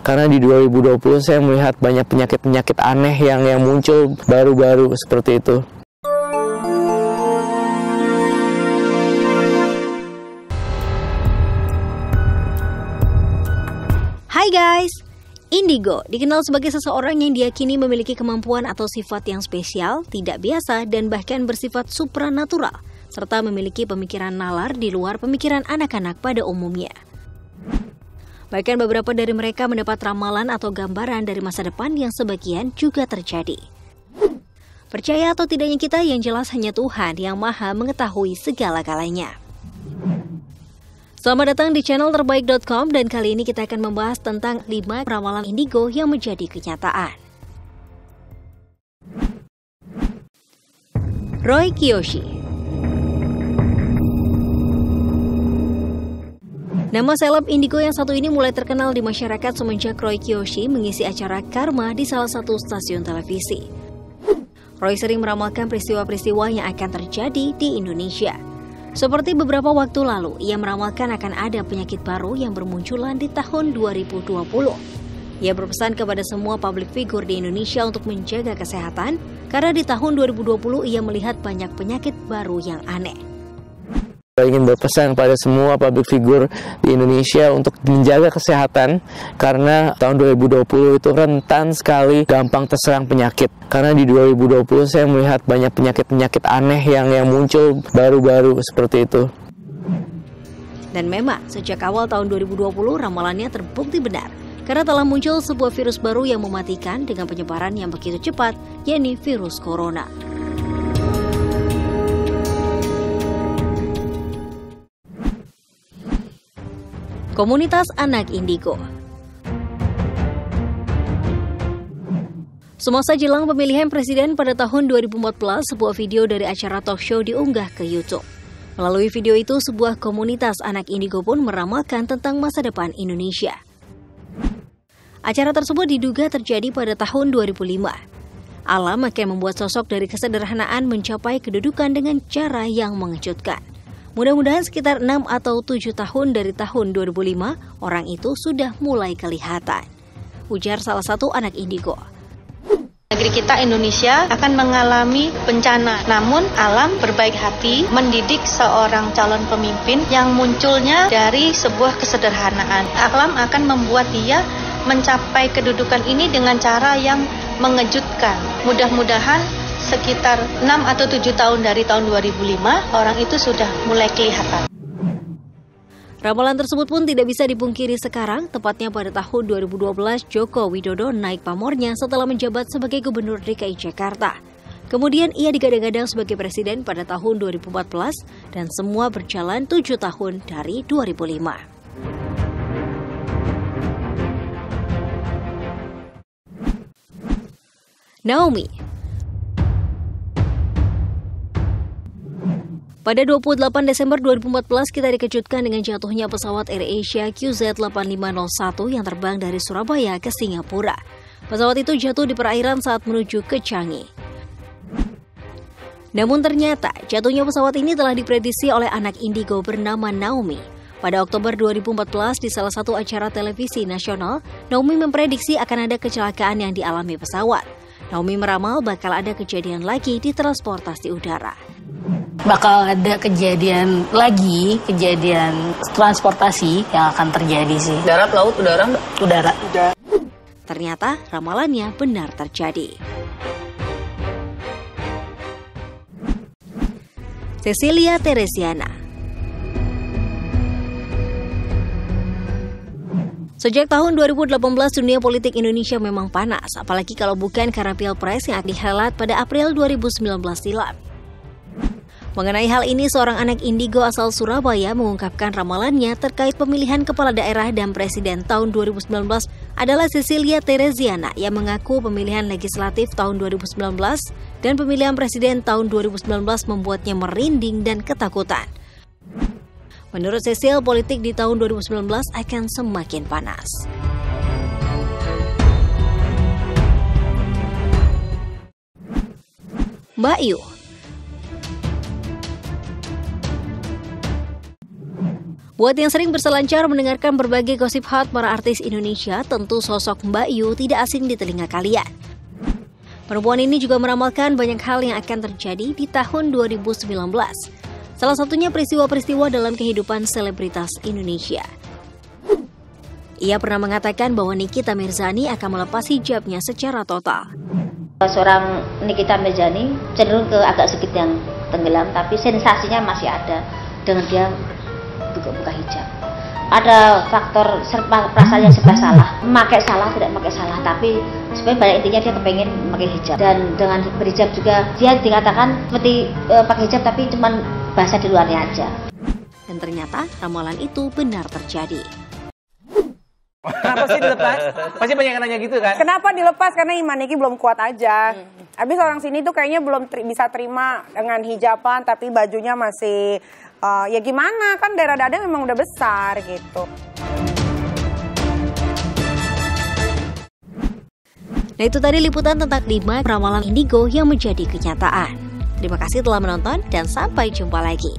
Karena di 2020 saya melihat banyak penyakit-penyakit aneh yang muncul baru-baru seperti itu. Hai guys! Indigo dikenal sebagai seseorang yang diyakini memiliki kemampuan atau sifat yang spesial, tidak biasa, dan bahkan bersifat supranatural, serta memiliki pemikiran nalar di luar pemikiran anak-anak pada umumnya. Bahkan beberapa dari mereka mendapat ramalan atau gambaran dari masa depan yang sebagian juga terjadi. Percaya atau tidaknya kita, yang jelas hanya Tuhan yang Maha mengetahui segala-galanya. Selamat datang di channel terbaik.com, dan kali ini kita akan membahas tentang 5 ramalan indigo yang menjadi kenyataan. Roy Kiyoshi. Nama seleb indigo yang satu ini mulai terkenal di masyarakat semenjak Roy Kiyoshi mengisi acara Karma di salah satu stasiun televisi. Roy sering meramalkan peristiwa-peristiwa yang akan terjadi di Indonesia. Seperti beberapa waktu lalu, ia meramalkan akan ada penyakit baru yang bermunculan di tahun 2020. Ia berpesan kepada semua public figure di Indonesia untuk menjaga kesehatan, karena di tahun 2020 ia melihat banyak penyakit baru yang aneh. Saya ingin berpesan pada semua public figure di Indonesia untuk menjaga kesehatan, karena tahun 2020 itu rentan sekali gampang terserang penyakit. Karena di 2020 saya melihat banyak penyakit-penyakit aneh yang muncul baru-baru seperti itu. Dan memang sejak awal tahun 2020 ramalannya terbukti benar, karena telah muncul sebuah virus baru yang mematikan dengan penyebaran yang begitu cepat, yakni virus corona. Komunitas anak indigo. Semasa jelang pemilihan presiden pada tahun 2014, sebuah video dari acara talk show diunggah ke YouTube. Melalui video itu, sebuah komunitas anak indigo pun meramalkan tentang masa depan Indonesia. Acara tersebut diduga terjadi pada tahun 2005. Alam akan membuat sosok dari kesederhanaan mencapai kedudukan dengan cara yang mengejutkan. Mudah-mudahan sekitar 6 atau 7 tahun dari tahun 2005, orang itu sudah mulai kelihatan, ujar salah satu anak indigo. Negeri kita Indonesia akan mengalami bencana, namun alam berbaik hati mendidik seorang calon pemimpin yang munculnya dari sebuah kesederhanaan. Alam akan membuat dia mencapai kedudukan ini dengan cara yang mengejutkan. Mudah-mudahan sekitar 6 atau 7 tahun dari tahun 2005, orang itu sudah mulai kelihatan. Ramalan tersebut pun tidak bisa dipungkiri sekarang, tepatnya pada tahun 2012 Joko Widodo naik pamornya setelah menjabat sebagai Gubernur DKI Jakarta. Kemudian ia digadang-gadang sebagai presiden pada tahun 2014 dan semua berjalan 7 tahun dari 2005. Naomi. Pada 28 Desember 2014, kita dikejutkan dengan jatuhnya pesawat AirAsia QZ8501 yang terbang dari Surabaya ke Singapura. Pesawat itu jatuh di perairan saat menuju ke Changi. Namun ternyata, jatuhnya pesawat ini telah diprediksi oleh anak indigo bernama Naomi. Pada Oktober 2014, di salah satu acara televisi nasional, Naomi memprediksi akan ada kecelakaan yang dialami pesawat. Naomi meramal bakal ada kejadian lagi di transportasi udara. Bakal ada kejadian transportasi yang akan terjadi sih. Darat, laut, udara enggak? Udara. Ternyata ramalannya benar terjadi. Cecilia Teresiana. Sejak tahun 2018, dunia politik Indonesia memang panas, apalagi kalau bukan karena Pilpres yang akan dihelat pada April 2019 silam. Mengenai hal ini, seorang anak indigo asal Surabaya mengungkapkan ramalannya terkait pemilihan kepala daerah dan presiden tahun 2019 adalah Cecilia Teresiana yang mengaku pemilihan legislatif tahun 2019 dan pemilihan presiden tahun 2019 membuatnya merinding dan ketakutan. Menurut Cecil, politik di tahun 2019 akan semakin panas. Mbak Yu. Buat yang sering berselancar mendengarkan berbagai gosip hot para artis Indonesia, tentu sosok Mbak Yu tidak asing di telinga kalian. Perempuan ini juga meramalkan banyak hal yang akan terjadi di tahun 2019. Salah satunya peristiwa-peristiwa dalam kehidupan selebritas Indonesia. Ia pernah mengatakan bahwa Nikita Mirzani akan melepas hijabnya secara total. Seorang Nikita Mirzani cenderung ke agak sedikit yang tenggelam, tapi sensasinya masih ada dengan dia buka hijab. Ada faktor perasaan yang serba salah, memakai salah tidak memakai salah, tapi sebenarnya pada intinya dia kepengen memakai hijab. Dan dengan berhijab juga dia dikatakan seperti pakai hijab tapi cuma bahasa di luarnya aja. Dan ternyata ramalan itu benar terjadi. Kenapa sih dilepas? Pasti banyak yang nanya gitu kan? Kenapa dilepas? Karena iman Niki belum kuat aja. Habis orang sini tuh kayaknya belum bisa terima dengan hijaban, tapi bajunya masih ya gimana, kan daerah dada memang udah besar gitu. Nah itu tadi liputan tentang 5 ramalan indigo yang menjadi kenyataan. Terima kasih telah menonton dan sampai jumpa lagi.